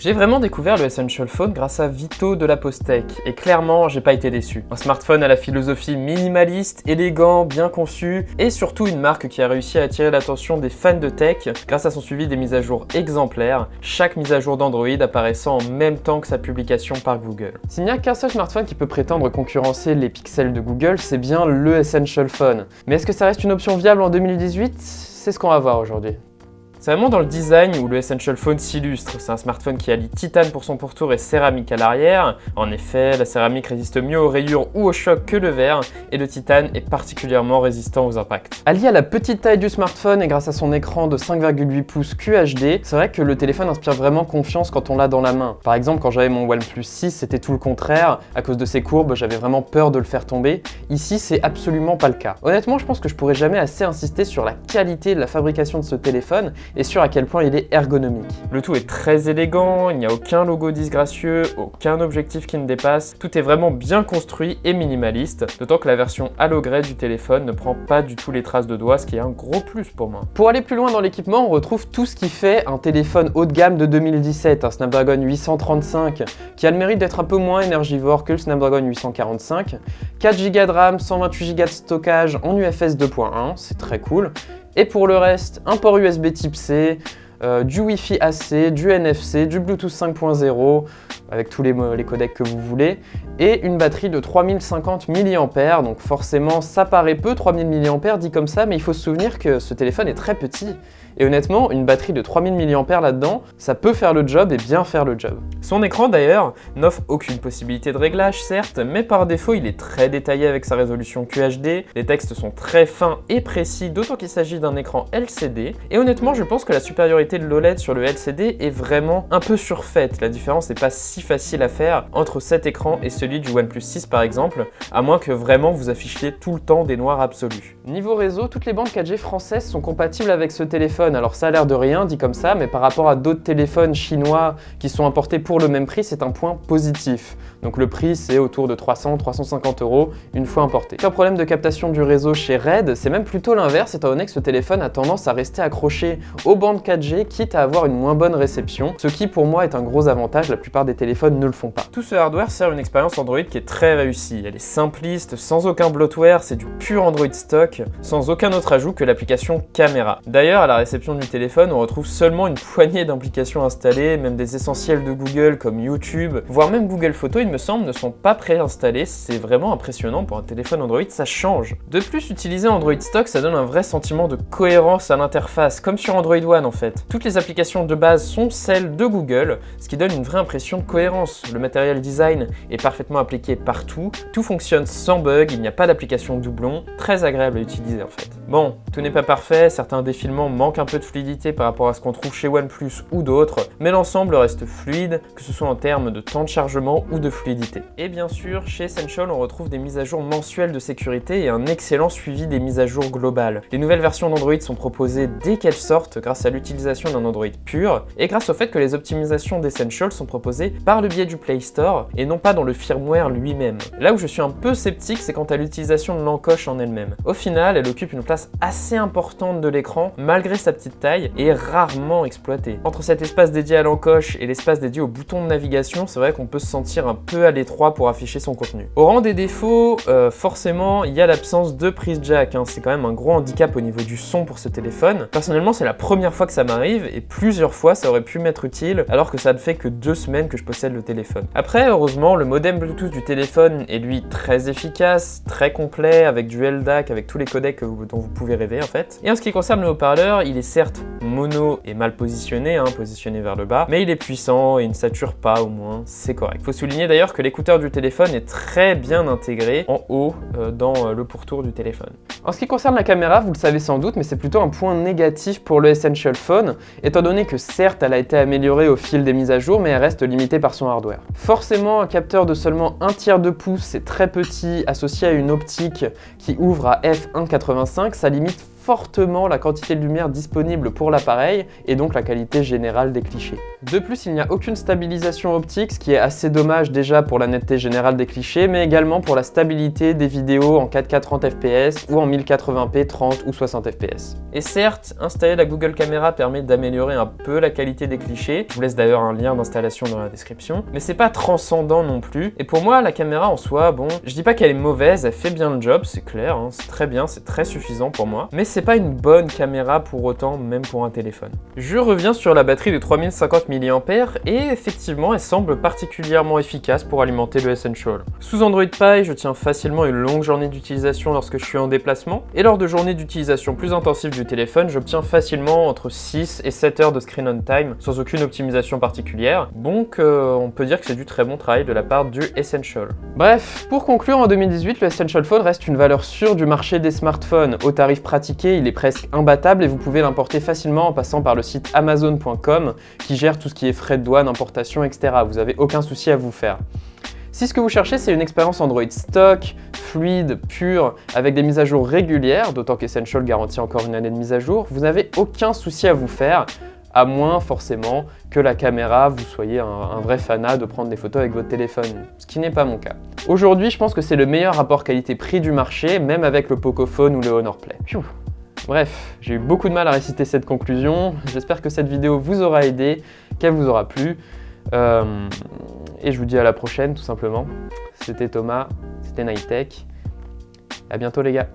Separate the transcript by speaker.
Speaker 1: J'ai vraiment découvert le Essential Phone grâce à Vito de la Postec, et clairement j'ai pas été déçu. Un smartphone à la philosophie minimaliste, élégant, bien conçu, et surtout une marque qui a réussi à attirer l'attention des fans de tech grâce à son suivi des mises à jour exemplaires, chaque mise à jour d'Android apparaissant en même temps que sa publication par Google. S'il n'y a qu'un seul smartphone qui peut prétendre concurrencer les pixels de Google, c'est bien le Essential Phone. Mais est-ce que ça reste une option viable en 2018? C'est ce qu'on va voir aujourd'hui. C'est vraiment dans le design où le Essential Phone s'illustre. C'est un smartphone qui allie titane pour son pourtour et céramique à l'arrière. En effet, la céramique résiste mieux aux rayures ou aux chocs que le verre, et le titane est particulièrement résistant aux impacts. Allié à la petite taille du smartphone et grâce à son écran de 5,8 pouces QHD, c'est vrai que le téléphone inspire vraiment confiance quand on l'a dans la main. Par exemple, quand j'avais mon OnePlus 6, c'était tout le contraire. À cause de ses courbes, j'avais vraiment peur de le faire tomber. Ici, c'est absolument pas le cas. Honnêtement, je pense que je pourrais jamais assez insister sur la qualité de la fabrication de ce téléphone et sur à quel point il est ergonomique. Le tout est très élégant, il n'y a aucun logo disgracieux, aucun objectif qui ne dépasse, tout est vraiment bien construit et minimaliste, d'autant que la version Halo Grey du téléphone ne prend pas du tout les traces de doigts, ce qui est un gros plus pour moi. Pour aller plus loin dans l'équipement, on retrouve tout ce qui fait un téléphone haut de gamme de 2017, un Snapdragon 835, qui a le mérite d'être un peu moins énergivore que le Snapdragon 845, 4 Go de RAM, 128 Go de stockage en UFS 2.1, c'est très cool. Et pour le reste, un port USB Type C, du Wi-Fi AC, du NFC, du Bluetooth 5.0, avec tous les codecs que vous voulez, et une batterie de 3050 mAh, donc forcément ça paraît peu, 3000 mAh dit comme ça, mais il faut se souvenir que ce téléphone est très petit. Et honnêtement, une batterie de 3000 mAh là-dedans, ça peut faire le job et bien faire le job. Son écran d'ailleurs n'offre aucune possibilité de réglage certes, mais par défaut il est très détaillé avec sa résolution QHD, les textes sont très fins et précis, d'autant qu'il s'agit d'un écran LCD, et honnêtement je pense que la supériorité de l'OLED sur le LCD est vraiment un peu surfaite, la différence n'est pas si facile à faire entre cet écran et celui du OnePlus 6 par exemple, à moins que vraiment vous affichiez tout le temps des noirs absolus. Niveau réseau, toutes les bandes 4G françaises sont compatibles avec ce téléphone. Alors ça a l'air de rien dit comme ça, mais par rapport à d'autres téléphones chinois qui sont importés pour le même prix, c'est un point positif. Donc le prix c'est autour de 300-350 € une fois importé. Un problème de captation du réseau chez Red, c'est même plutôt l'inverse étant donné que ce téléphone a tendance à rester accroché aux bandes 4G quitte à avoir une moins bonne réception, ce qui pour moi est un gros avantage, la plupart des téléphones ne le font pas. Tout ce hardware sert une expérience Android qui est très réussie. Elle est simpliste, sans aucun bloatware, c'est du pur Android stock, sans aucun autre ajout que l'application caméra. D'ailleurs à la réception du téléphone, on retrouve seulement une poignée d'applications installées, même des essentiels de Google comme YouTube, voire même Google Photos, il me semble, ne sont pas préinstallés. C'est vraiment impressionnant pour un téléphone Android, ça change. De plus, utiliser Android stock, ça donne un vrai sentiment de cohérence à l'interface, comme sur Android One en fait. Toutes les applications de base sont celles de Google, ce qui donne une vraie impression de cohérence. Le matériel design est parfaitement appliqué partout, tout fonctionne sans bug, il n'y a pas d'application doublon, très agréable à utiliser en fait. Bon, tout n'est pas parfait, certains défilements manquent un peu de fluidité par rapport à ce qu'on trouve chez OnePlus ou d'autres, mais l'ensemble reste fluide, que ce soit en termes de temps de chargement ou de fluidité. Et bien sûr, chez Essential, on retrouve des mises à jour mensuelles de sécurité et un excellent suivi des mises à jour globales. Les nouvelles versions d'Android sont proposées dès qu'elles sortent grâce à l'utilisation d'un Android pur et grâce au fait que les optimisations d'Essential sont proposées par le biais du Play Store et non pas dans le firmware lui-même. Là où je suis un peu sceptique, c'est quant à l'utilisation de l'encoche en elle-même. Au final, elle occupe une place assez importante de l'écran malgré sa petite taille et est rarement exploitée. Entre cet espace dédié à l'encoche et l'espace dédié au bouton de navigation, c'est vrai qu'on peut se sentir un peu à l'étroit pour afficher son contenu. Au rang des défauts, forcément, il y a l'absence de prise jack, hein. C'est quand même un gros handicap au niveau du son pour ce téléphone. Personnellement, c'est la première fois que ça m'arrive et plusieurs fois ça aurait pu m'être utile alors que ça ne fait que 2 semaines que je possède le téléphone. Après, heureusement, le modem Bluetooth du téléphone est lui très efficace, très complet, avec du LDAC, avec tous les codecs dont vous pouvez rêver en fait. Et en ce qui concerne le haut-parleur, il est certes mono et mal positionné, hein, positionné vers le bas, mais il est puissant et il ne sature pas au moins, c'est correct. Faut souligner d'ailleurs que l'écouteur du téléphone est très bien intégré en haut dans le pourtour du téléphone. En ce qui concerne la caméra, vous le savez sans doute, mais c'est plutôt un point négatif pour le Essential Phone, étant donné que certes elle a été améliorée au fil des mises à jour, mais elle reste limitée par son hardware. Forcément, un capteur de seulement 1/3 de pouce, c'est très petit, associé à une optique qui ouvre à f1.85, ça limite fortement la quantité de lumière disponible pour l'appareil et donc la qualité générale des clichés. De plus, il n'y a aucune stabilisation optique, ce qui est assez dommage déjà pour la netteté générale des clichés, mais également pour la stabilité des vidéos en 4K 30 fps ou en 1080p 30 ou 60 fps. Et certes, installer la Google Caméra permet d'améliorer un peu la qualité des clichés, je vous laisse d'ailleurs un lien d'installation dans la description, mais c'est pas transcendant non plus. Et pour moi, la caméra en soi, bon, je dis pas qu'elle est mauvaise, elle fait bien le job, c'est clair, hein, c'est très bien, c'est très suffisant pour moi, mais c'est pas une bonne caméra pour autant, même pour un téléphone. Je reviens sur la batterie de 3050 mAh et effectivement, elle semble particulièrement efficace pour alimenter le Essential. Sous Android Pie, je tiens facilement une longue journée d'utilisation lorsque je suis en déplacement, et lors de journées d'utilisation plus intensives du téléphone, j'obtiens facilement entre 6 et 7 heures de screen on time, sans aucune optimisation particulière, donc on peut dire que c'est du très bon travail de la part du Essential. Bref, pour conclure, en 2018, le Essential Phone reste une valeur sûre du marché des smartphones. Au tarif pratiqué, il est presque imbattable et vous pouvez l'importer facilement en passant par le site Amazon.com qui gère tout ce qui est frais de douane, importation, etc. Vous n'avez aucun souci à vous faire. Si ce que vous cherchez, c'est une expérience Android stock, fluide, pure, avec des mises à jour régulières, d'autant qu'Essential garantit encore une année de mise à jour, vous n'avez aucun souci à vous faire, à moins forcément que la caméra, vous soyez un vrai fanat de prendre des photos avec votre téléphone, ce qui n'est pas mon cas. Aujourd'hui, je pense que c'est le meilleur rapport qualité-prix du marché, même avec le Pocophone ou le Honor Play. Pfiou. Bref, j'ai eu beaucoup de mal à réciter cette conclusion, j'espère que cette vidéo vous aura aidé, qu'elle vous aura plu, et je vous dis à la prochaine tout simplement. C'était Thomas, c'était Nightech, à bientôt les gars.